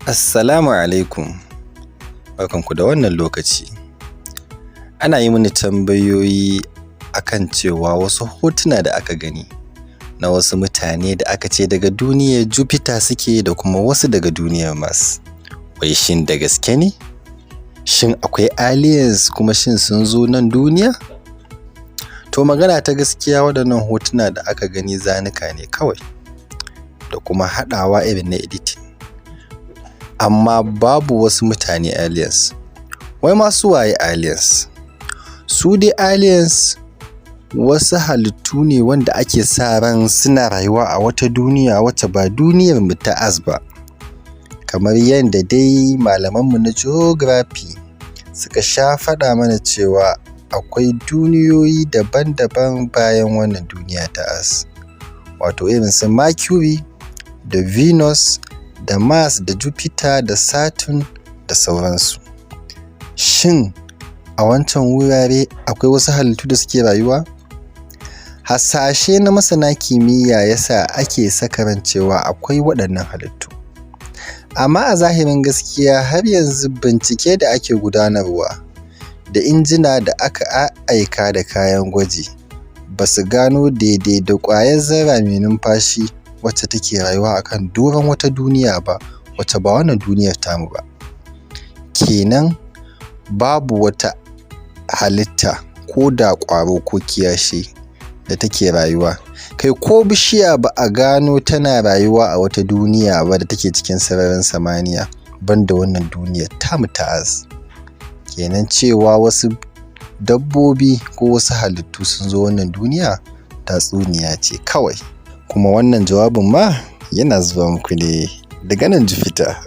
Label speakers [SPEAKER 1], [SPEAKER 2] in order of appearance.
[SPEAKER 1] Assalamu alaikum, barkanku da wannan lokaci. Ana yi mini tambayoyi akan cewa wasu hotuna da aka gani na wasu mutane da aka ce daga duniyar Jupiter suke da kuma wasu daga duniyar Mars. Wai shin da gaske ne? Shin akwai aliens kuma shin sun zo nan duniya? To magana ta gaskiya waɗannan hotuna da aka gani zanuka ne kawai da kuma haɗawa irin na editing. Amma babu wasu mutane aliens. Wai masu waye aliens? Su dai aliens wasu halittu ne wanda ake sa ran suna rayuwa a wata duniya wacce ba duniyar mu ta as ba. Kamar yadda dai malamanmu na geography suka sha faɗa mana cewa akwai duniyoyi daban-daban bayan wannan duniya ta as. Wato irin su Mercury da Venus da Mars da Jupiter da Saturn da sauransu. Shin a wancan wurare akwai wasu halittu da suke rayuwa? Hasashe na masana kimiyya yasa ake saka ran cewa akwai waɗannan halittu. Amma a zahirin gaskiya har yanzu bincike da ake gudanarwa da injina da aka aika da kayan gwaji ba su gano daidai da ƙwayar zarra mai numfashi wacce take rayuwa akan doron wata duniya ba wacce ba wannan duniyar tamu ba. Kenan babu wata halitta ko da ƙwaro ko kiyashi da take rayuwa. Kai ko bishiya ba a gano tana rayuwa a wata duniya ba da take cikin sararin samaniya banda wannan duniyar tamu ta as. Kenan cewa wasu dabbobi ko wasu halittu sun zo wannan duniya tatsuniya ce kawai. Kuma wannan jawabin ma yana zuwa muku ne daga nan Jupiter.